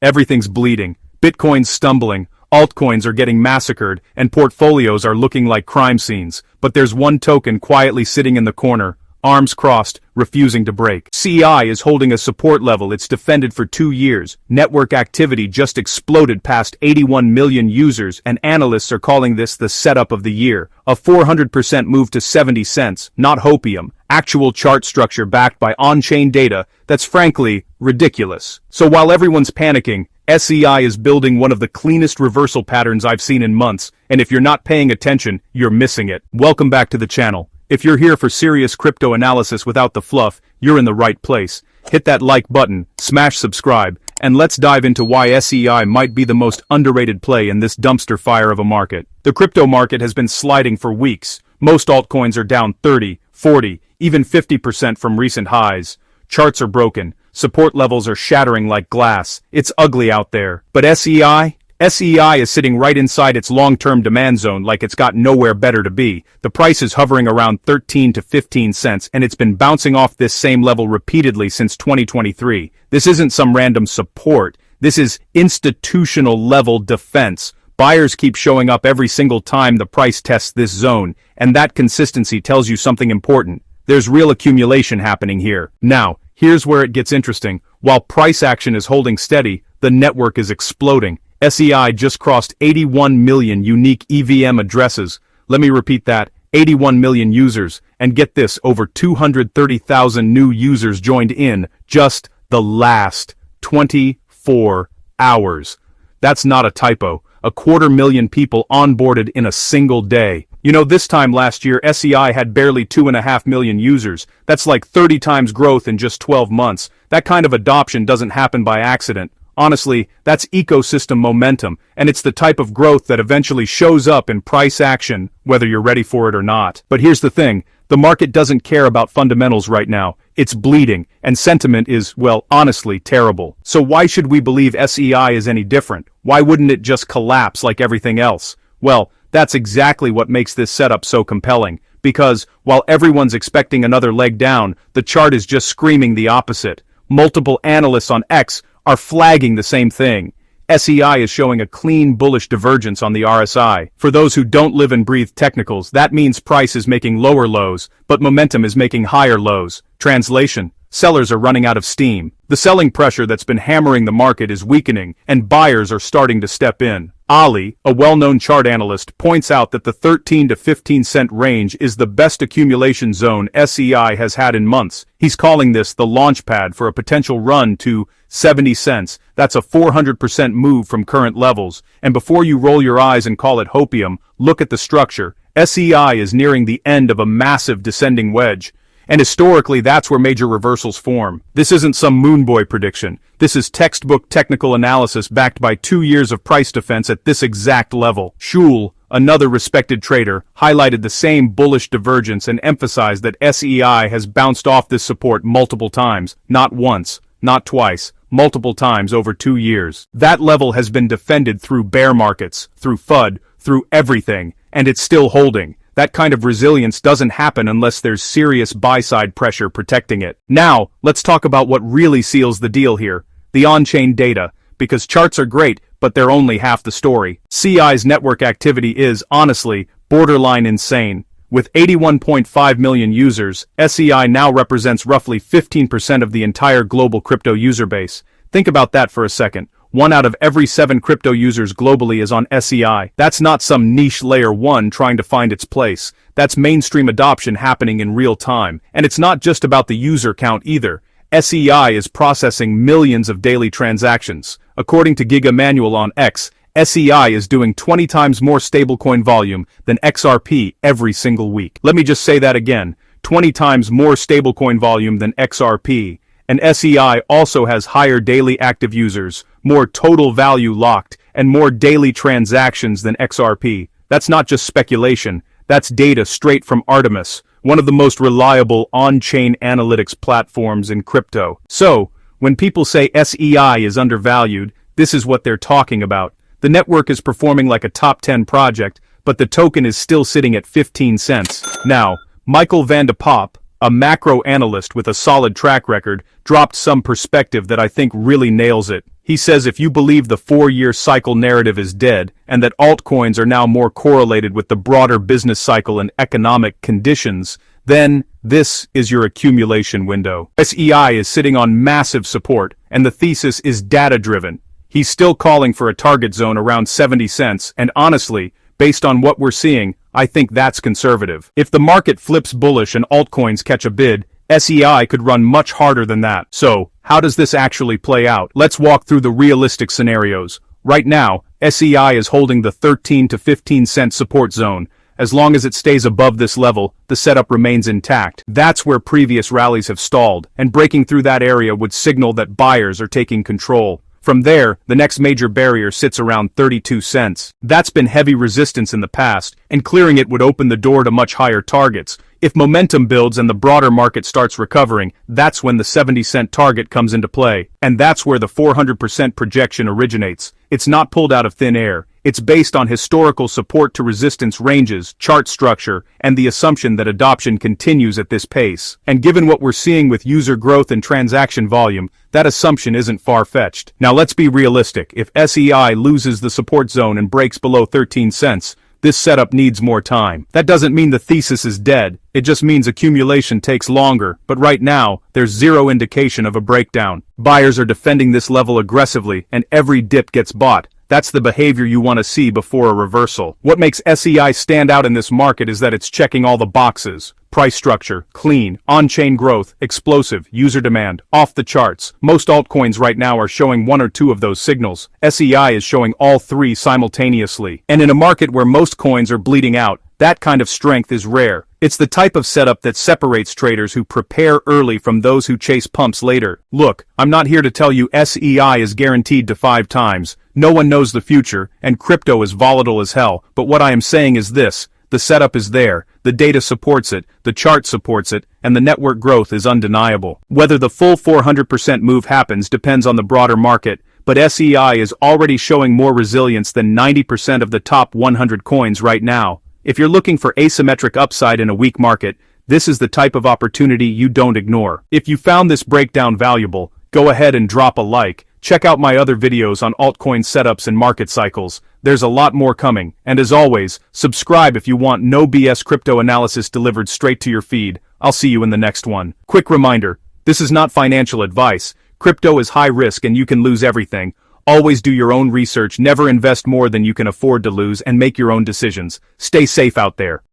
Everything's bleeding. Bitcoin's stumbling. Altcoins are getting massacred, and portfolios are looking like crime scenes. But there's one token quietly sitting in the corner, arms crossed, refusing to break. SEI is holding a support level it's defended for 2 years. Network activity just exploded past 81 million users, and analysts are calling this the setup of the year. A 400% move to 70 cents, not hopium. Actual chart structure backed by on-chain data that's frankly ridiculous. So while everyone's panicking, SEI is building one of the cleanest reversal patterns I've seen in months, and if you're not paying attention, you're missing it. Welcome back to the channel. If you're here for serious crypto analysis without the fluff, you're in the right place. Hit that like button, smash subscribe, and let's dive into why SEI might be the most underrated play in this dumpster fire of a market. The crypto market has been sliding for weeks. Most altcoins are down 30, 40, even 50% from recent highs. Charts are broken. Support levels are shattering like glass. It's ugly out there. But SEI is sitting right inside its long-term demand zone like it's got nowhere better to be. The price is hovering around 13 to 15 cents, and it's been bouncing off this same level repeatedly since 2023. This isn't some random support. This is institutional-level defense. Buyers keep showing up every single time the price tests this zone, and that consistency tells you something important. There's real accumulation happening here. Now, here's where it gets interesting. While price action is holding steady, the network is exploding. SEI just crossed 81 million unique EVM addresses. Let me repeat that, 81 million users. And get this, over 230,000 new users joined in just the last 24 hours. That's not a typo. 250,000 people onboarded in a single day. You know, this time last year, SEI had barely 2.5 million users. That's like 30 times growth in just 12 months. That kind of adoption doesn't happen by accident. Honestly, that's ecosystem momentum, and it's the type of growth that eventually shows up in price action, whether you're ready for it or not. But here's the thing, the market doesn't care about fundamentals right now. It's bleeding, and sentiment is, well, honestly, terrible. So why should we believe SEI is any different? Why wouldn't it just collapse like everything else? Well, that's exactly what makes this setup so compelling. Because, while everyone's expecting another leg down, the chart is just screaming the opposite. Multiple analysts on X are flagging the same thing. SEI is showing a clean bullish divergence on the RSI. For those who don't live and breathe technicals, that means price is making lower lows, but momentum is making higher lows. Translation: sellers are running out of steam. The selling pressure that's been hammering the market is weakening, and buyers are starting to step in. Ali, a well-known chart analyst, points out that the 13 to 15 cent range is the best accumulation zone SEI has had in months. He's calling this the launch pad for a potential run to 70 cents. That's a 400% move from current levels. And before you roll your eyes and call it hopium, look at the structure. SEI is nearing the end of a massive descending wedge. And historically, that's where major reversals form. This isn't some moonboy prediction. This is textbook technical analysis backed by 2 years of price defense at this exact level. Sjuul, another respected trader, highlighted the same bullish divergence and emphasized that SEI has bounced off this support multiple times, not once, not twice, multiple times over 2 years. That level has been defended through bear markets, through FUD, through everything, and it's still holding. That kind of resilience doesn't happen unless there's serious buy-side pressure protecting it. Now, let's talk about what really seals the deal here, the on-chain data, because charts are great, but they're only half the story. SEI's network activity is, honestly, borderline insane. With 81.5 million users, SEI now represents roughly 15% of the entire global crypto user base. Think about that for a second. 1 out of every 7 crypto users globally is on SEI. That's not some niche layer 1 trying to find its place. That's mainstream adoption happening in real time. And it's not just about the user count either. SEI is processing millions of daily transactions. According to GigaEmmanuel on X, SEI is doing 20 times more stablecoin volume than XRP every single week. Let me just say that again. 20 times more stablecoin volume than XRP. And SEI also has higher daily active users, more total value locked, and more daily transactions than XRP. That's not just speculation, that's data straight from Artemis, one of the most reliable on-chain analytics platforms in crypto. So, when people say SEI is undervalued, this is what they're talking about. The network is performing like a top 10 project, but the token is still sitting at 15 cents. Now, Michaël van de Poppe, a macro analyst with a solid track record, dropped some perspective that I think really nails it. He says if you believe the 4-year cycle narrative is dead, and that altcoins are now more correlated with the broader business cycle and economic conditions, then this is your accumulation window. SEI is sitting on massive support, and the thesis is data-driven. He's still calling for a target zone around 70 cents, and honestly, based on what we're seeing, I think that's conservative. If the market flips bullish and altcoins catch a bid, SEI could run much harder than that. So, how does this actually play out? Let's walk through the realistic scenarios. Right now, SEI is holding the 13 to 15 cent support zone. As long as it stays above this level, the setup remains intact. That's where previous rallies have stalled, and breaking through that area would signal that buyers are taking control. From there, the next major barrier sits around 32 cents. That's been heavy resistance in the past, and clearing it would open the door to much higher targets. If momentum builds and the broader market starts recovering, that's when the 70-cent target comes into play. And that's where the 400% projection originates. It's not pulled out of thin air. It's based on historical support to resistance ranges, chart structure, and the assumption that adoption continues at this pace. And given what we're seeing with user growth and transaction volume, that assumption isn't far-fetched. Now let's be realistic. If SEI loses the support zone and breaks below 13 cents, this setup needs more time. That doesn't mean the thesis is dead. It just means accumulation takes longer, but right now, there's zero indication of a breakdown. Buyers are defending this level aggressively, and every dip gets bought. That's the behavior you want to see before a reversal. What makes SEI stand out in this market is that it's checking all the boxes. Price structure, clean, on-chain growth, explosive, user demand, off the charts. Most altcoins right now are showing one or two of those signals. SEI is showing all three simultaneously. And in a market where most coins are bleeding out, that kind of strength is rare. It's the type of setup that separates traders who prepare early from those who chase pumps later. Look, I'm not here to tell you SEI is guaranteed to 5 times. No one knows the future, and crypto is volatile as hell, but what I am saying is this. The setup is there, the data supports it, the chart supports it, and the network growth is undeniable. Whether the full 400% move happens depends on the broader market, but SEI is already showing more resilience than 90% of the top 100 coins right now. If you're looking for asymmetric upside in a weak market, this is the type of opportunity you don't ignore. If you found this breakdown valuable, go ahead and drop a like. Check out my other videos on altcoin setups and market cycles. There's a lot more coming, and as always, subscribe if you want no BS crypto analysis delivered straight to your feed. I'll see you in the next one. Quick reminder, this is not financial advice. Crypto is high risk and you can lose everything. Always do your own research, never invest more than you can afford to lose, and make your own decisions. Stay safe out there.